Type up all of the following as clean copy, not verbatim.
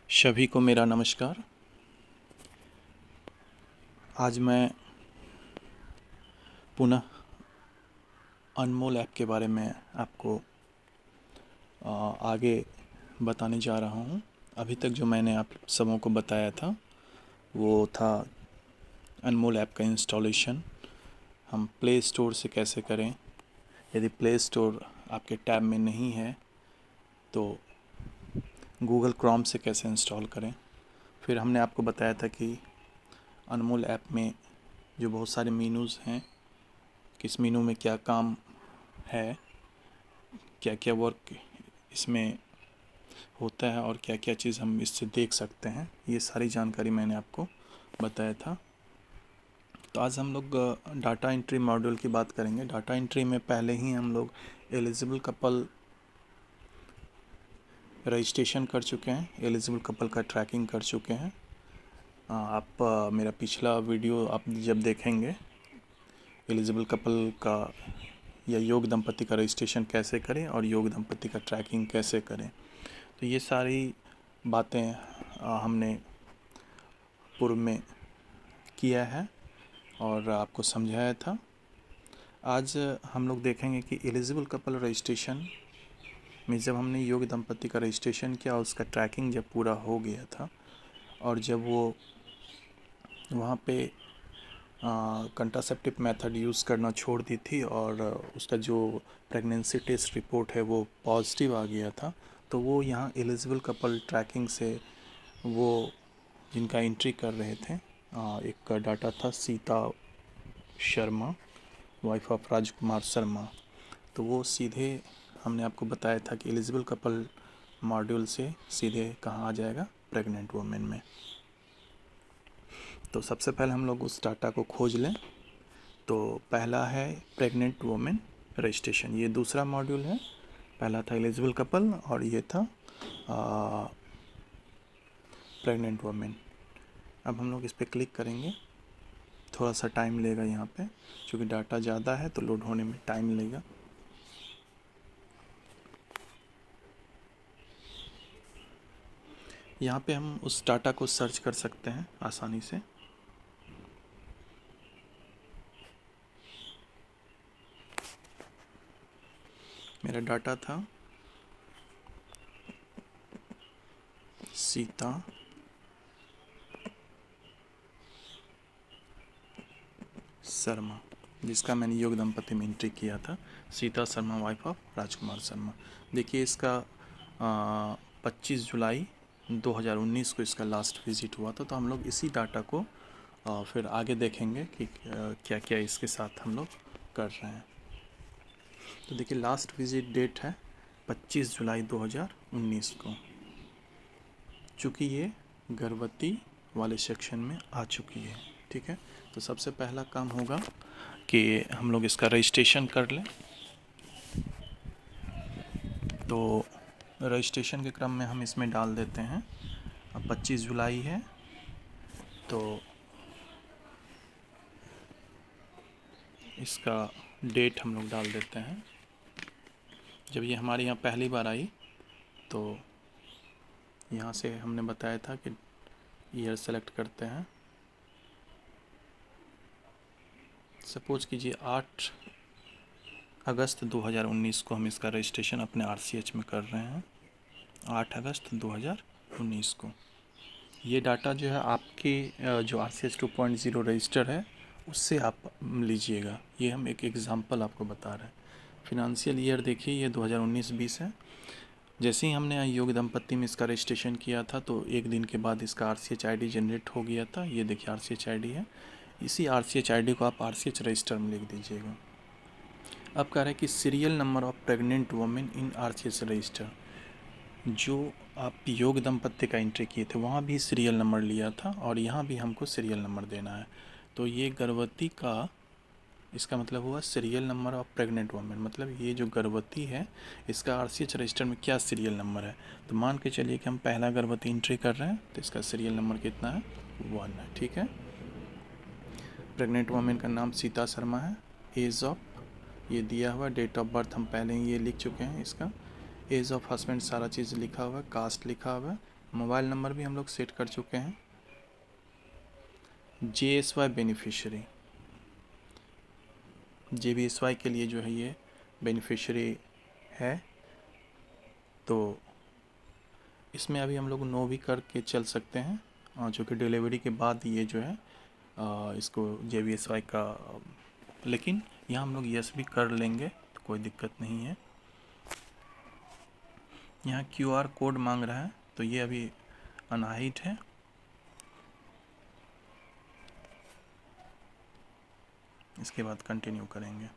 सभी को मेरा नमस्कार। आज मैं पुनः अनमोल ऐप के बारे में आपको आगे बताने जा रहा हूँ। अभी तक जो मैंने आप सबों को बताया था वो था अनमोल ऐप का इंस्टॉलेशन हम प्ले स्टोर से कैसे करें। यदि प्ले स्टोर आपके टैब में नहीं है तो गूगल क्रोम से कैसे इंस्टॉल करें। फिर हमने आपको बताया था कि अनमोल ऐप में जो बहुत सारे मीनूज़ हैं, किस मीनू में क्या काम है, क्या क्या वर्क इसमें होता है और क्या क्या चीज़ हम इससे देख सकते हैं, ये सारी जानकारी मैंने आपको बताया था। तो आज हम लोग डाटा एंट्री मॉड्यूल की बात करेंगे। डाटा एंट्री में पहले ही हम लोग एलिजिबल कपल रजिस्ट्रेशन कर चुके हैं, एलिजिबल कपल का ट्रैकिंग कर चुके हैं। आप मेरा पिछला वीडियो आप जब देखेंगे एलिजिबल कपल का या योग दंपति का रजिस्ट्रेशन कैसे करें और योग दंपति का ट्रैकिंग कैसे करें, तो ये सारी बातें हमने पूर्व में किया है और आपको समझाया था। आज हम लोग देखेंगे कि एलिजिबल कपल रजिस्ट्रेशन में जब हमने योग दंपति का रजिस्ट्रेशन किया, उसका ट्रैकिंग जब पूरा हो गया था और जब वो वहाँ पे कंट्रासेप्टिव मेथड यूज़ करना छोड़ दी थी और उसका जो प्रेगनेंसी टेस्ट रिपोर्ट है वो पॉजिटिव आ गया था, तो वो यहाँ एलिजिबल कपल ट्रैकिंग से वो जिनका एंट्री कर रहे थे, एक डाटा था सीता शर्मा, वाइफ ऑफ राजकुमार शर्मा, तो वो सीधे हमने आपको बताया था कि एलिजिबल कपल मॉड्यूल से सीधे कहाँ आ जाएगा, प्रेग्नेंट वुमेन में। तो सबसे पहले हम लोग उस डाटा को खोज लें। तो पहला है प्रेग्नेंट वुमेन रजिस्ट्रेशन, ये दूसरा मॉड्यूल है। पहला था एलिजिबल कपल और ये था प्रेग्नेंट वुमेन। अब हम लोग इस पर क्लिक करेंगे, थोड़ा सा टाइम लेगा यहाँ पे, क्योंकि डाटा ज़्यादा है तो लोड होने में टाइम लेगा। यहाँ पे हम उस डाटा को सर्च कर सकते हैं आसानी से। मेरा डाटा था सीता शर्मा, जिसका मैंने योग दंपति में एंट्री किया था, सीता शर्मा वाइफ ऑफ राजकुमार शर्मा। देखिए इसका 25 जुलाई 2019 को इसका लास्ट विजिट हुआ था। तो हम लोग इसी डाटा को फिर आगे देखेंगे कि क्या क्या इसके साथ हम लोग कर रहे हैं। तो देखिए लास्ट विजिट डेट है 25 जुलाई 2019 को, चूँकि ये गर्भवती वाले सेक्शन में आ चुकी है। ठीक है, तो सबसे पहला काम होगा कि हम लोग इसका रजिस्ट्रेशन कर लें। तो रजिस्ट्रेशन के क्रम में हम इसमें डाल देते हैं, अब 25 जुलाई है तो इसका डेट हम लोग डाल देते हैं। जब ये हमारे यहाँ पहली बार आई तो यहाँ से हमने बताया था कि ईयर सेलेक्ट करते हैं। सपोज कीजिए 8 अगस्त 2019 को हम इसका रजिस्ट्रेशन अपने आरसीएच में कर रहे हैं, 8 अगस्त 2019 को। ये डाटा जो है आपके जो RCH 2.0 रजिस्टर है उससे आप लीजिएगा। ये हम एक एग्ज़ाम्पल आपको बता रहे हैं। फिनंशियल ईयर देखिए ये 2019-20 है। जैसे ही हमने योग दंपति में इसका रजिस्ट्रेशन किया था तो एक दिन के बाद इसका RCH ID जनरेट हो गया था। ये देखिए RCH ID है, इसी RCH ID को आप RCH रजिस्टर में लिख दीजिएगा। अब कह रहे हैं कि serial number of pregnant women in RCH register, जो आप योग दंपति का एंट्री किए थे वहाँ भी सीरियल नंबर लिया था और यहाँ भी हमको सीरियल नंबर देना है। तो ये गर्भवती का, इसका मतलब हुआ serial number of pregnant women, मतलब ये जो गर्भवती है इसका RCH रजिस्टर में क्या सीरियल नंबर है। तो मान के चलिए कि हम पहला गर्भवती एंट्री कर रहे हैं तो इसका सीरियल नंबर कितना है, 1 है। ठीक है, प्रेग्नेंट वुमेन का नाम सीता शर्मा है, एज ऑफ ये दिया हुआ, डेट ऑफ बर्थ हम पहले ही ये लिख चुके हैं, इसका एज ऑफ हस्बैंड सारा चीज़ लिखा हुआ है, कास्ट लिखा हुआ है, मोबाइल नंबर भी हम लोग सेट कर चुके हैं। JSY बेनिफिशियरी, JBSY के लिए जो है ये बेनिफिशियरी है, तो इसमें अभी हम लोग नो भी करके चल सकते हैं, जो कि डिलीवरी के बाद ये जो है इसको JBSY का, लेकिन यहाँ हम लोग यस भी कर लेंगे तो कोई दिक्कत नहीं है। यहाँ QR कोड मांग रहा है, तो ये अभी अनहाइड है। इसके बाद कंटिन्यू करेंगे।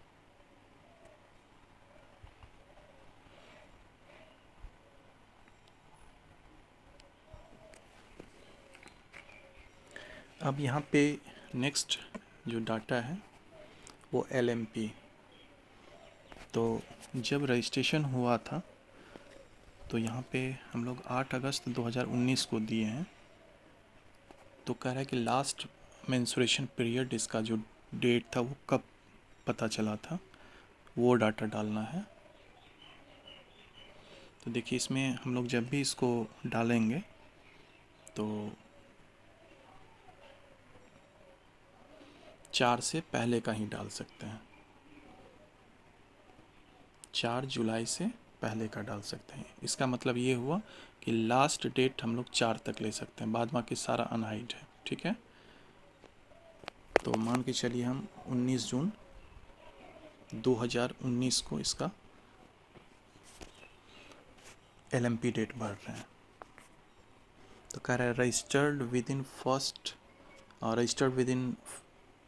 अब यहाँ पे नेक्स्ट जो डाटा है वो LMP। तो जब रजिस्ट्रेशन हुआ था तो यहाँ पे हम लोग 8 अगस्त 2019 को दिए हैं। तो कह रहा है कि लास्ट मेंस्ट्रुएशन पीरियड, इसका जो डेट था वो कब पता चला था, वो डाटा डालना है। तो देखिए इसमें हम लोग जब भी इसको डालेंगे तो 4 से पहले का ही डाल सकते हैं, 4 जुलाई से पहले का डाल सकते हैं। इसका मतलब ये हुआ कि लास्ट डेट हम लोग 4 तक ले सकते हैं, बाद बाकी सारा अनहाइड है, ठीक है। तो मान के चलिए हम 19 जून 2019 को इसका LMP डेट भर रहे हैं। तो कह रहा है registered within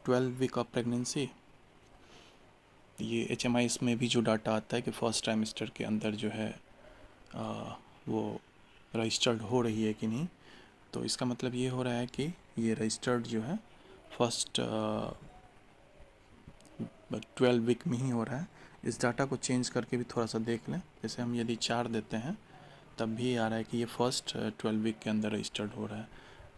12 week of pregnancy. ये HMIS में भी जो डाटा आता है कि फर्स्ट ट्राइमेस्टर के अंदर जो है वो रजिस्टर्ड हो रही है कि नहीं, तो इसका मतलब ये हो रहा है कि ये रजिस्टर्ड जो है फर्स्ट 12 वीक में ही हो रहा है। इस डाटा को चेंज करके भी थोड़ा सा देख लें, जैसे हम यदि 4 देते हैं तब भी आ रहा है कि ये फर्स्ट 12 वीक के अंदर रजिस्टर्ड हो रहा है।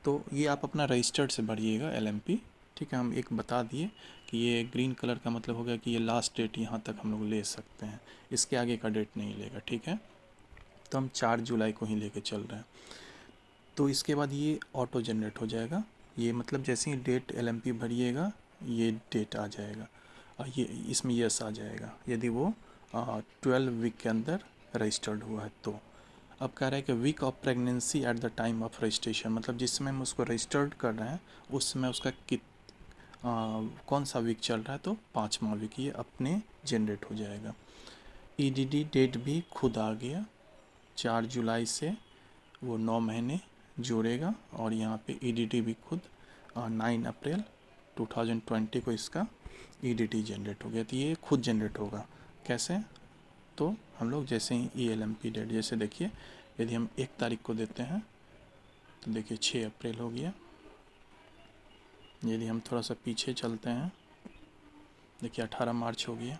तो ये आप अपना रजिस्टर्ड से भरिएगा LMP, ठीक है। हम एक बता दिए कि ये ग्रीन कलर का मतलब हो गया कि ये लास्ट डेट यहाँ तक हम लोग ले सकते हैं, इसके आगे का डेट नहीं लेगा, ठीक है। तो हम 4 जुलाई को ही लेके चल रहे हैं। तो इसके बाद ये ऑटो जनरेट हो जाएगा, ये मतलब जैसे ही डेट LMP भरिएगा ये डेट आ जाएगा, और ये इसमें यस आ जाएगा यदि वो 12 वीक के अंदर रजिस्टर्ड हुआ है। तो अब कह रहा है कि week of pregnancy at the time of registration, मतलब जिस समय हम उसको रजिस्टर्ड कर रहे हैं उस समय उसका कौन सा वीक चल रहा है, तो 5वां वीक ये अपने जनरेट हो जाएगा। EDD डेट भी खुद आ गया, 4 जुलाई से वो 9 महीने जोड़ेगा, और यहाँ पे EDD भी खुद 9 अप्रैल 2020 को इसका EDD जनरेट हो गया। तो ये खुद जनरेट होगा कैसे, तो हम लोग जैसे ही ELMP डेट, जैसे देखिए यदि हम 1 तारीख को देते हैं तो देखिए 6 अप्रैल हो गया। यदि हम थोड़ा सा पीछे चलते हैं देखिए 18 मार्च हो गया।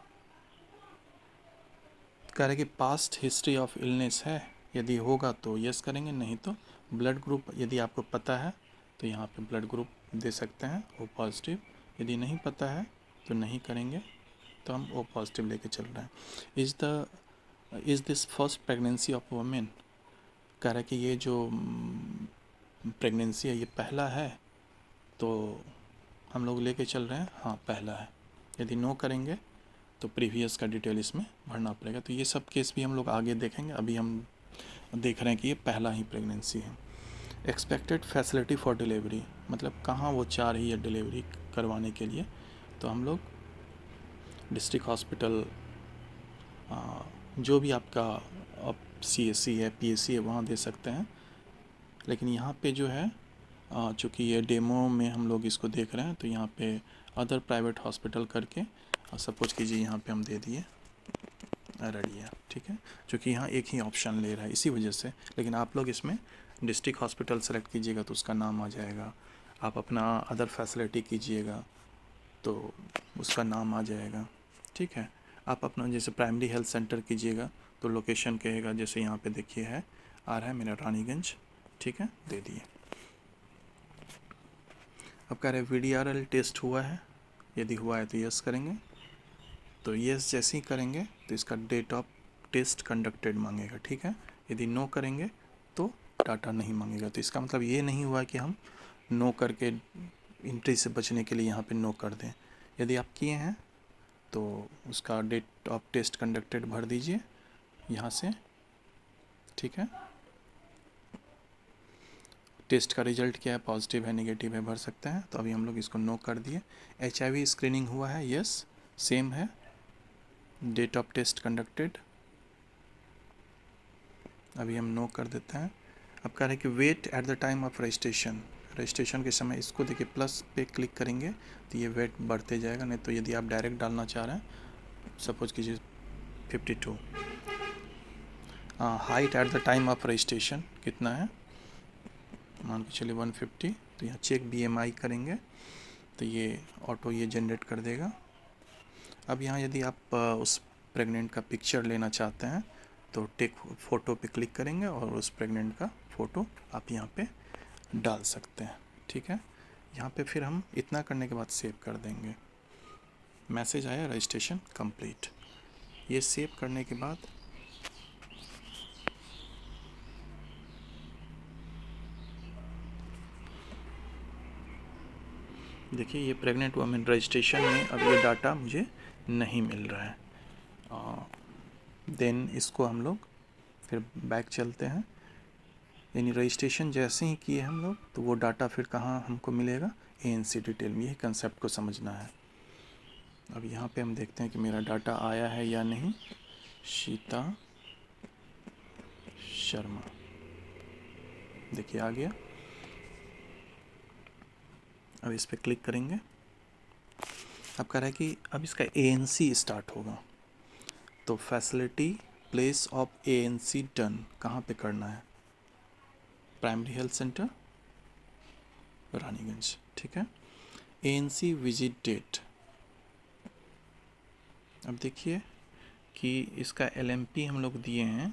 कह रहे कि पास्ट हिस्ट्री ऑफ इलनेस है, यदि होगा तो यस करेंगे, नहीं तो ब्लड ग्रुप यदि आपको पता है तो यहाँ पे ब्लड ग्रुप दे सकते हैं O पॉजिटिव, यदि नहीं पता है तो नहीं करेंगे, तो हम O पॉजिटिव लेके चल रहे हैं। Is this first pregnancy of women, कह रहा है कि ये जो प्रेगनेंसी है ये पहला है, तो हम लोग लेके चल रहे हैं हाँ पहला है। यदि नो करेंगे तो प्रीवियस का डिटेल इसमें भरना पड़ेगा। तो ये सब केस भी हम लोग आगे देखेंगे, अभी हम देख रहे हैं कि ये पहला ही प्रेगनेंसी है। एक्सपेक्टेड फैसिलिटी फॉर डिलीवरी, मतलब कहाँ वो चाह रही है डिलीवरी करवाने के लिए, तो हम लोग डिस्ट्रिक्ट हॉस्पिटल, जो भी आपका CSC है PSC है वहाँ दे सकते हैं। लेकिन यहाँ पे जो है चूँकि ये डेमो में हम लोग इसको देख रहे हैं, तो यहाँ पे अदर प्राइवेट हॉस्पिटल करके सपोज कीजिए यहाँ पे हम दे दिए अररिया, ठीक है, चूँकि यहाँ एक ही ऑप्शन ले रहा है इसी वजह से। लेकिन आप लोग इसमें डिस्ट्रिक्ट हॉस्पिटल सेलेक्ट कीजिएगा तो उसका नाम आ जाएगा, आप अपना अदर फैसिलिटी कीजिएगा तो उसका नाम आ जाएगा, ठीक है। आप अपना जैसे प्राइमरी हेल्थ सेंटर कीजिएगा तो लोकेशन कहेगा, जैसे यहाँ पे देखिए है आ रहा है मेरा रानीगंज, ठीक है, दे दिए। अब कह रहे VDRL टेस्ट हुआ है, यदि हुआ है तो यस करेंगे, तो यस जैसे ही करेंगे तो इसका डेट ऑफ टेस्ट कंडक्टेड मांगेगा, ठीक है। यदि नो करेंगे तो डाटा नहीं मांगेगा। तो इसका मतलब ये नहीं हुआ कि हम नो करके एंट्री से बचने के लिए यहाँ पे नो कर दें। यदि आप किए हैं तो उसका डेट ऑफ टेस्ट कंडक्टेड भर दीजिए यहाँ से, ठीक है। टेस्ट का रिजल्ट क्या है, पॉजिटिव है नेगेटिव है भर सकते हैं। तो अभी हम लोग इसको नो कर दिए। HIV स्क्रीनिंग हुआ है, यस सेम है। डेट ऑफ टेस्ट कंडक्टेड अभी हम नो कर देते हैं। अब कह रहे हैं कि weight at the time of registration, registration के समय इसको देखिए प्लस पे क्लिक करेंगे तो ये वेट बढ़ते जाएगा। नहीं तो यदि आप डायरेक्ट डालना चाह रहे हैं, सपोज कीजिए 52। Height eight the time of registration कितना है, मान के चलिए 150। तो यहाँ चेक BMI करेंगे तो ये ऑटो ये जनरेट कर देगा। अब यहाँ यदि आप उस प्रेग्नेंट का पिक्चर लेना चाहते हैं तो टेक फ़ोटो पे क्लिक करेंगे और उस प्रेग्नेंट का फ़ोटो आप यहाँ पे डाल सकते हैं, ठीक है। यहाँ पे फिर हम इतना करने के बाद सेव कर देंगे। मैसेज आया रजिस्ट्रेशन कंप्लीट। ये सेव करने के बाद देखिए ये प्रेग्नेंट वुमेन रजिस्ट्रेशन में अब ये डाटा मुझे नहीं मिल रहा है। देन इसको हम लोग फिर बैक चलते हैं। यानी रजिस्ट्रेशन जैसे ही किए हम लोग तो वो डाटा फिर कहाँ हमको मिलेगा, ANC डिटेल में। यही कंसेप्ट को समझना है। अब यहाँ पे हम देखते हैं कि मेरा डाटा आया है या नहीं। शीता शर्मा, देखिए आ गया। अब इस पर क्लिक करेंगे। अब कह रहा है कि अब इसका ANC स्टार्ट होगा। तो facility place of ANC done कहाँ पे करना है, प्राइमरी हेल्थ सेंटर रानीगंज, ठीक है। ANC विजिट डेट, अब देखिए कि इसका LMP हम लोग दिए हैं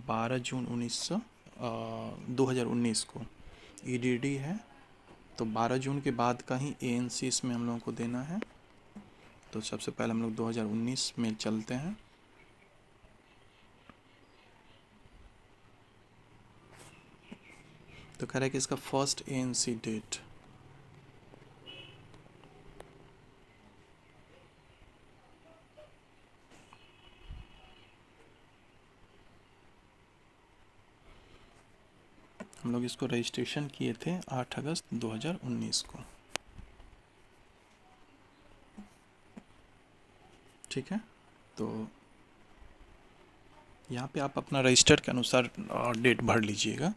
12 जून 2019 को। EDD है तो 12 जून के बाद का ही ANC इसमें हम लोगों को देना है। तो सबसे पहले हम लोग 2019 में चलते हैं। तो कह रहा है कि इसका फर्स्ट ANC डेट हम लोग इसको रजिस्ट्रेशन किए थे 8 अगस्त 2019 को, ठीक है। तो यहाँ पे आप अपना रजिस्टर के अनुसार डेट भर लीजिएगा।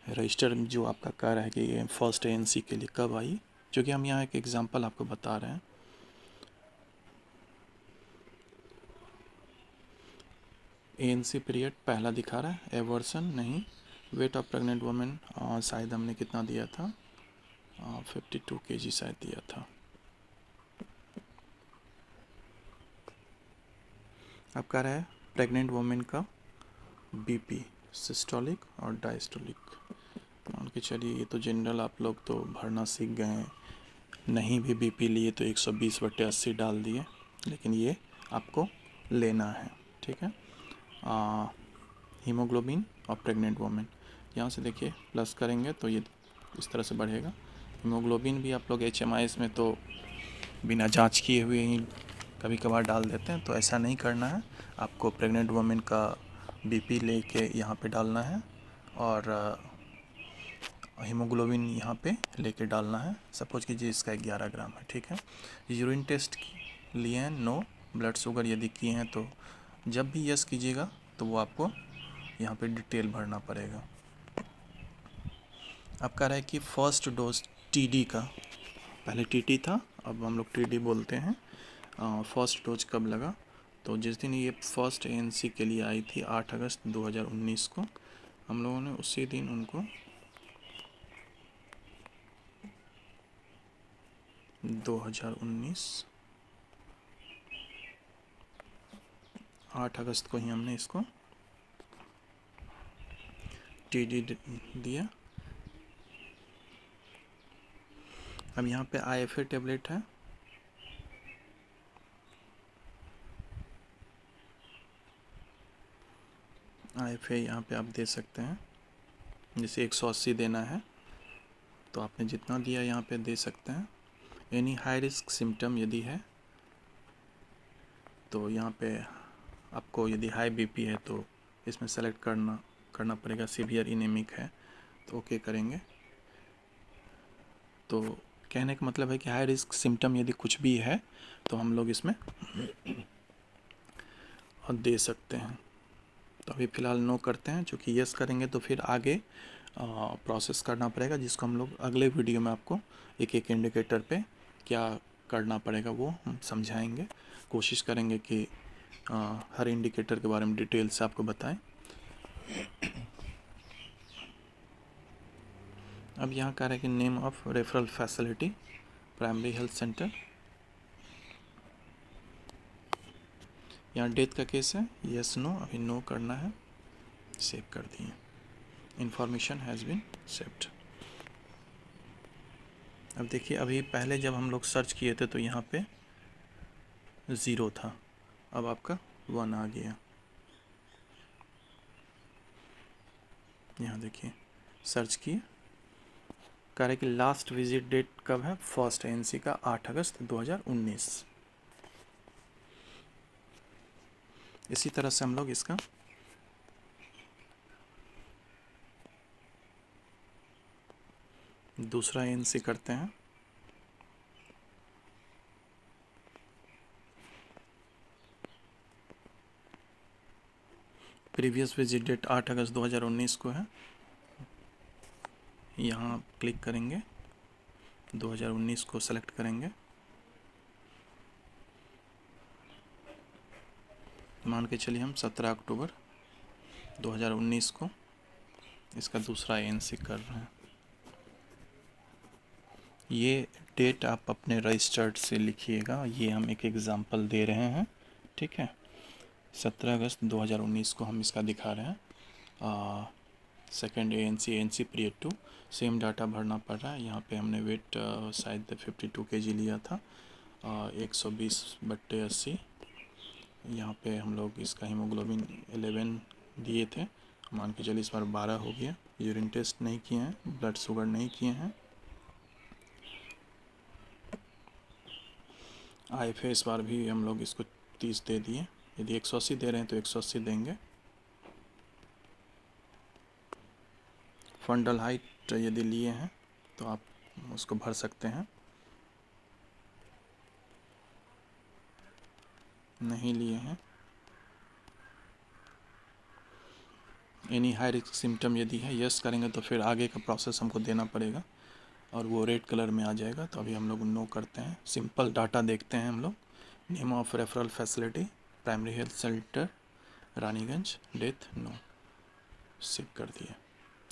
रजिस्टर जो आपका कह रहा है कि ये फर्स्ट ANC के लिए कब आई, क्योंकि हम यहाँ एक एग्जांपल आपको बता रहे हैं। ANC पीरियड पहला दिखा रहा है, एवर्सन नहीं। वेट ऑफ प्रेग्नेंट वुमेन शायद हमने कितना दिया था, 52 kg शायद दिया था। अब कह रहा है प्रेग्नेंट वुमेन का BP सिस्टोलिक और डायस्टोलिक। मान के चलिए ये तो जनरल आप लोग तो भरना सीख गए हैं, नहीं भी BP लिए तो 120/80 डाल दिए, लेकिन ये आपको लेना है, ठीक है। हीमोग्लोबिन और प्रेग्नेंट वुमेन, यहाँ से देखिए प्लस करेंगे तो ये इस तरह से बढ़ेगा। हीमोग्लोबिन भी आप लोग HMIS में तो बिना जांच किए हुए ही कभी कभार डाल देते हैं, तो ऐसा नहीं करना है। आपको प्रेग्नेंट वुमेन का BP लेके यहाँ पे डालना है और हीमोग्लोबिन यहाँ पे लेके डालना है। सपोज कीजिए इसका 11 ग्राम है, ठीक है। यूरिन टेस्ट लिए हैं, नो। ब्लड शुगर यदि किए हैं तो जब भी यस कीजिएगा तो वो आपको यहाँ पे डिटेल भरना पड़ेगा। अब कह रहा है कि फर्स्ट डोज TD का, पहले TT था अब हम लोग TD बोलते हैं। फर्स्ट डोज कब लगा, तो जिस दिन ये फर्स्ट ANC के लिए आई थी 8 अगस्त 2019 को, हम लोगों ने उसी दिन उनको 2019 8 अगस्त को ही हमने इसको TD दिया। अब यहाँ पे IFA टेबलेट है, IFA यहाँ पे आप दे सकते हैं, जैसे 180 देना है तो आपने जितना दिया यहाँ पे दे सकते हैं। एनी हाई रिस्क सिम्टम यदि है तो यहाँ पे आपको यदि हाई बीपी है तो इसमें सेलेक्ट करना पड़ेगा। सीवियर इनेमिक है तो ओके करेंगे। तो कहने का मतलब है कि हाई रिस्क सिम्टम यदि कुछ भी है तो हम लोग इसमें दे सकते हैं। तो अभी फ़िलहाल नो करते हैं, चूँकि यस करेंगे तो फिर आगे प्रोसेस करना पड़ेगा, जिसको हम लोग अगले वीडियो में आपको एक एक इंडिकेटर पे क्या करना पड़ेगा वो हम समझाएंगे। कोशिश करेंगे कि हर इंडिकेटर के बारे में डिटेल से आपको बताएं। अब यहाँ कह रहा है कि name of referral facility primary health centre. यहाँ डेथ का केस है, यस नो, अभी नो करना है, सेव कर दिए। Information has been saved. अब देखिए, अभी पहले जब हम लोग सर्च किए थे तो यहाँ पे 0 था, अब आपका 1 आ गया। यहाँ देखिए सर्च किए, कह रहे कि लास्ट विजिट डेट कब है, फर्स्ट ANC का 8 अगस्त 2019। इसी तरह से हम लोग इसका दूसरा ANC करते हैं। प्रीवियस विजिट डेट 8 अगस्त 2019 को है। यहाँ क्लिक करेंगे, 2019 को सेलेक्ट करेंगे। मान के चलिए हम 17 अक्टूबर 2019 को इसका दूसरा ANC कर रहे हैं। ये डेट आप अपने रजिस्टर्ड से लिखिएगा, ये हम एक एग्ज़ाम्पल दे रहे हैं, ठीक है। 17 अगस्त 2019 को हम इसका दिखा रहे हैं। Second ANC period 2, same data भरना पड़ रहा है। यहाँ पे हमने वेट शायद 52 kg लिया था, 120/80। यहाँ पे हम लोग इसका हीमोग्लोबिन 11 दिए थे, मान के चलिए इस बार 12 हो गया। यूरिन टेस्ट नहीं किए हैं, ब्लड शुगर नहीं किए हैं। IFA इस बार भी हम लोग इसको 30 दे दिए। यदि 180 दे रहे हैं तो 180 देंगे। फंडल हाइट यदि लिए हैं तो आप उसको भर सकते हैं, नहीं लिए हैं। एनी हाई रिस्क सिम्टम यदि है, यस करेंगे तो फिर आगे का प्रोसेस हमको देना पड़ेगा और वो रेड कलर में आ जाएगा। तो अभी हम लोग नो करते हैं। सिंपल डाटा देखते हैं हम लोग। Name of referral facility primary health centre Raniganj, death no, save कर दिए।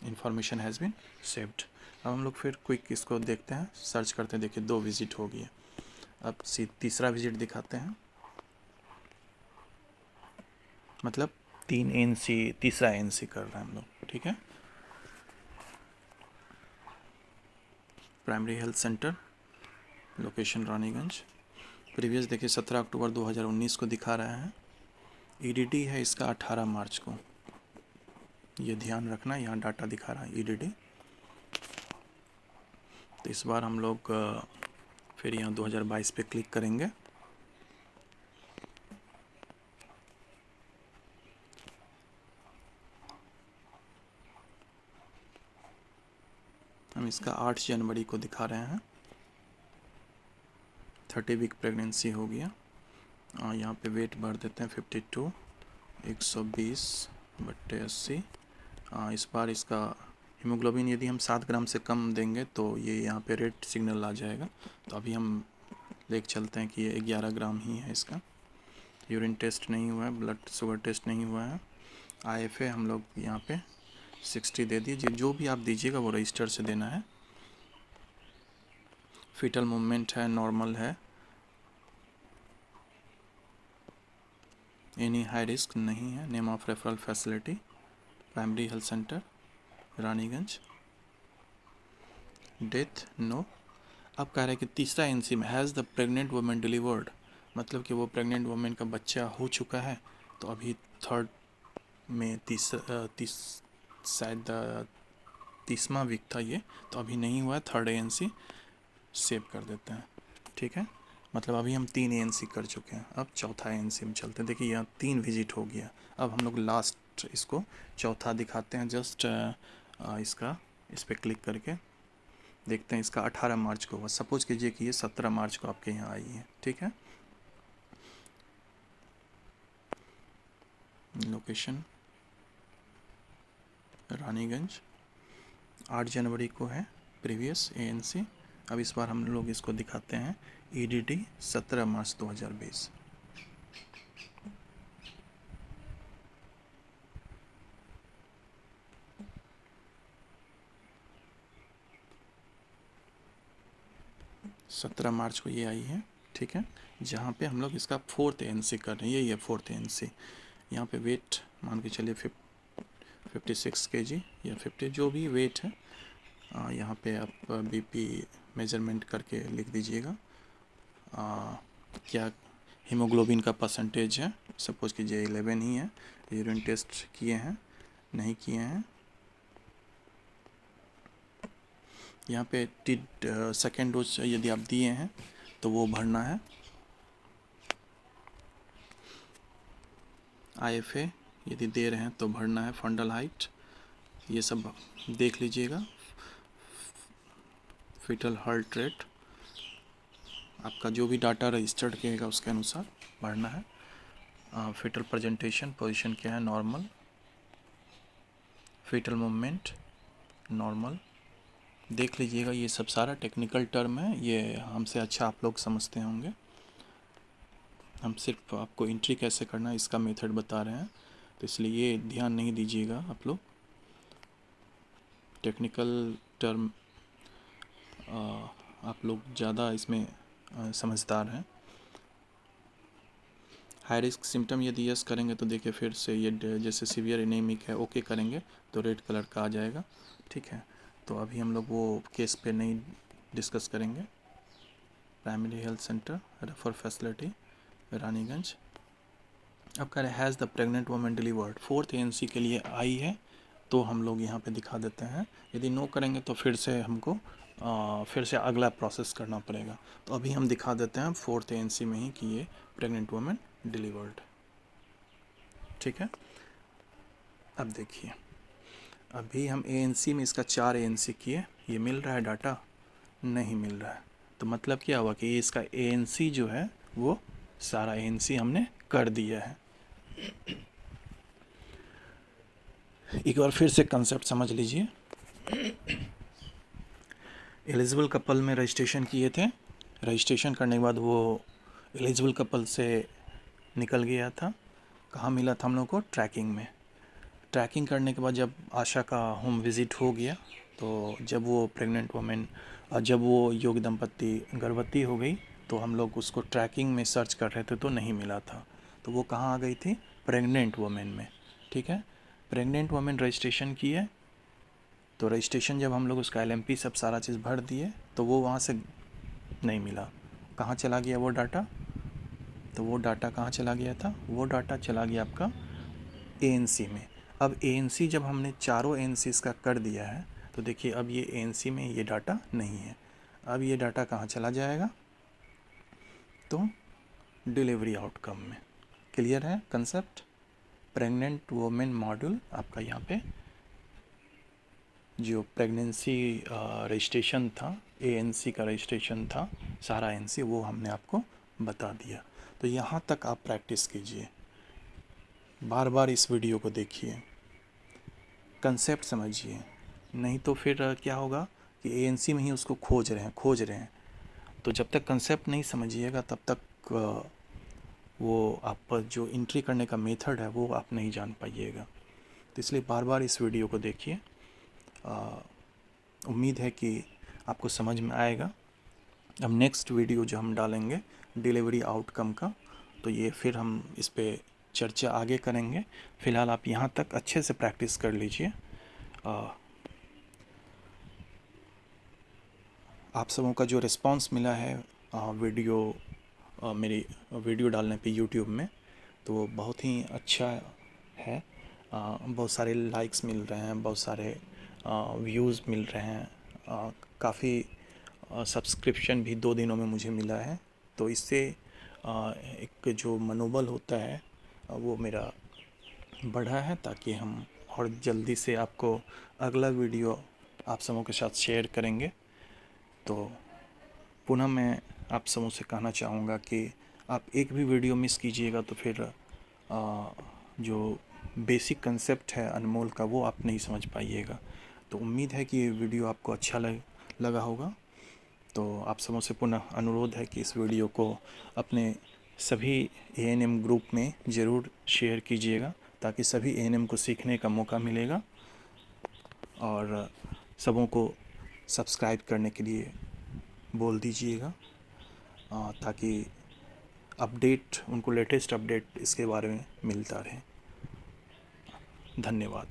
Information has been saved. अब हम लोग फिर क्विक इसको देखते हैं, सर्च करते हैं। देखिए 2 विजिट हो गया। अब तीसरा विजिट दिखाते हैं, मतलब 3 ANC, तीसरा ANC कर रहे हैं हम लोग, ठीक है। Primary health centre, location Raniganj. Previous देखिए 17 अक्टूबर 2019 को दिखा रहा है। EDD है इसका 18 मार्च को, ये ध्यान रखना, यहाँ डाटा दिखा रहा है EDD। तो इस बार हम लोग फिर यहाँ 2022 पे क्लिक करेंगे। हम इसका 8 जनवरी को दिखा रहे हैं। 30 वीक प्रेगनेंसी हो गया। यहाँ पे वेट भर देते हैं 52, 120/80। इस बार इसका हीमोग्लोबिन यदि हम 7 ग्राम से कम देंगे तो ये यहाँ पे रेड सिग्नल आ जाएगा। तो अभी हम लेके चलते हैं कि ये 11 ग्राम ही है इसका। यूरिन टेस्ट नहीं हुआ है, ब्लड शुगर टेस्ट नहीं हुआ है। IFA हम लोग यहाँ पे 60 दे दीजिए। जो भी आप दीजिएगा वो रजिस्टर से देना है। फीटल मूवमेंट है, नॉर्मल है। एनी हाई रिस्क नहीं है। Name of referral facility primary health centre Raniganj, death no. अब कह रहा है कि तीसरा ANC में has the pregnant women delivered, मतलब कि वो प्रेग्नेंट वुमेन का बच्चा हो चुका है। तो अभी थर्ड में शायद 30वां वीक था ये, तो अभी नहीं हुआ है। थर्ड ANC सेव कर देते हैं, ठीक है। मतलब अभी हम 3 ANC कर चुके हैं, अब चौथा ANC में चलते हैं। देखिए यहाँ 3 विजिट हो गया। अब हम लोग लास्ट इसको चौथा दिखाते हैं। जस्ट इस पर क्लिक करके देखते हैं। इसका 18 मार्च को हुआ। सपोज कीजिए कि ये 17 मार्च को आपके यहाँ आई है, ठीक है। लोकेशन रानीगंज, 8 जनवरी को है प्रीवियस ANC। अब इस बार हम लोग इसको दिखाते हैं EDD 17 मार्च 2020। सत्रह मार्च को ये आई है, ठीक है। जहाँ पे हम लोग इसका 4th ANC कर रहे हैं, यही है 4th ANC। यहाँ पे वेट मान के चलिए 56 kg या 50, जो भी वेट है। यहाँ पे आप BP मेजरमेंट करके लिख दीजिएगा। क्या हीमोग्लोबिन का परसेंटेज है, सपोज कीजिए 11 ही है। यूरिन टेस्ट किए हैं, नहीं किए हैं। यहाँ पे सेकेंड डोज यदि आप दिए हैं तो वो भरना है। IFA यदि दे रहे हैं तो भरना है। फंडल हाइट ये सब देख लीजिएगा। फीटल हार्ट रेट, आपका जो भी डाटा रजिस्टर्ड किएगा उसके अनुसार भरना है। फीटल प्रेजेंटेशन पोजीशन क्या है, नॉर्मल। Fetal movement normal. देख लीजिएगा, ये सब सारा टेक्निकल टर्म है, ये हमसे अच्छा आप लोग समझते होंगे। हम सिर्फ आपको एंट्री कैसे करना है इसका मेथड बता रहे हैं, तो इसलिए ये ध्यान नहीं दीजिएगा आप लोग। टेक्निकल टर्म आप लोग ज़्यादा इसमें समझदार हैं। हाई रिस्क सिम्टम यदि यस करेंगे तो देखिए फिर से ये जैसे सीवियर एनीमिक है, ओके करेंगे तो रेड कलर का आ जाएगा, ठीक है। तो अभी हम लोग वो केस पे नहीं डिस्कस करेंगे। Primary health centre refer facility Raniganj. अब कह रहे has the pregnant woman delivered, 4th ANC के लिए आई है तो हम लोग यहाँ पे दिखा देते हैं। यदि नो करेंगे तो फिर से हमको फिर से अगला प्रोसेस करना पड़ेगा। तो अभी हम दिखा देते हैं 4th ANC में ही कि ये प्रेग्नेंट वुमन डिलीवर्ड, ठीक है। अब देखिए, अभी हम ANC में इसका 4 ANC किए, ये मिल रहा है डाटा, नहीं मिल रहा है। तो मतलब क्या हुआ कि इसका ANC जो है वो सारा ANC हमने कर दिया है। एक बार फिर से कंसेप्ट समझ लीजिए। एलिजिबल कपल में रजिस्ट्रेशन किए थे, रजिस्ट्रेशन करने के बाद वो एलिजिबल कपल से निकल गया था। कहाँ मिला था हम लोग को, ट्रैकिंग में। ट्रैकिंग करने के बाद जब आशा का होम विज़िट हो गया, तो जब वो प्रेग्नेंट वुमेन जब वो योग्य दंपत्ति गर्भवती हो गई तो हम लोग उसको ट्रैकिंग में सर्च कर रहे थे तो नहीं मिला था। तो वो कहाँ आ गई थी, प्रेग्नेंट वुमेन में, ठीक है। प्रेग्नेंट वुमेन रजिस्ट्रेशन किए, तो रजिस्ट्रेशन जब हम लोग उसका LMP सब सारा चीज़ भर दिए तो वो वहाँ से नहीं मिला। कहाँ चला गया वो डाटा, तो वो डाटा कहाँ चला गया था, वो डाटा चला गया आपका ANC में। अब ANC जब हमने चारों ANCs का कर दिया है तो देखिए अब ये ANC में ये डाटा नहीं है। अब ये डाटा कहाँ चला जाएगा, तो डिलीवरी आउटकम में। क्लियर है कंसेप्ट। प्रेग्नेंट वुमेन मॉड्यूल आपका यहाँ पे जो प्रेगनेंसी रजिस्ट्रेशन था, ANC का रजिस्ट्रेशन था, सारा ANC वो हमने आपको बता दिया। तो यहाँ तक आप प्रैक्टिस कीजिए, बार बार इस वीडियो को देखिए, कंसेप्ट समझिए। नहीं तो फिर क्या होगा कि ANC में ही उसको खोज रहे हैं। तो जब तक कंसेप्ट नहीं समझिएगा तब तक वो आप जो एंट्री करने का मेथड है वो आप नहीं जान पाइएगा। तो इसलिए बार बार इस वीडियो को देखिए। उम्मीद है कि आपको समझ में आएगा। अब नेक्स्ट वीडियो जो हम डालेंगे डिलीवरी आउटकम का, तो ये फिर हम इस पे चर्चा आगे करेंगे। फ़िलहाल आप यहाँ तक अच्छे से प्रैक्टिस कर लीजिए। आप सबों का जो रिस्पांस मिला है मेरी वीडियो डालने पे YouTube में, तो वो बहुत ही अच्छा है। बहुत सारे लाइक्स मिल रहे हैं, बहुत सारे व्यूज़ मिल रहे हैं, काफ़ी सब्सक्रिप्शन भी 2 दिनों में मुझे मिला है। तो इससे एक जो मनोबल होता है वो मेरा बढ़ा है, ताकि हम और जल्दी से आपको अगला वीडियो आप सबों के साथ शेयर करेंगे। तो पुनः मैं आप सबों से कहना चाहूँगा कि आप एक भी वीडियो मिस कीजिएगा तो फिर जो बेसिक कंसेप्ट है अनमोल का वो आप नहीं समझ पाइएगा। तो उम्मीद है कि ये वीडियो आपको अच्छा लगा होगा। तो आप सबों से पुनः अनुरोध है कि इस वीडियो को अपने सभी एएनएम ग्रुप में ज़रूर शेयर कीजिएगा, ताकि सभी एएनएम को सीखने का मौका मिलेगा। और सबों को सब्सक्राइब करने के लिए बोल दीजिएगा, ताकि अपडेट उनको लेटेस्ट अपडेट इसके बारे में मिलता रहे। धन्यवाद।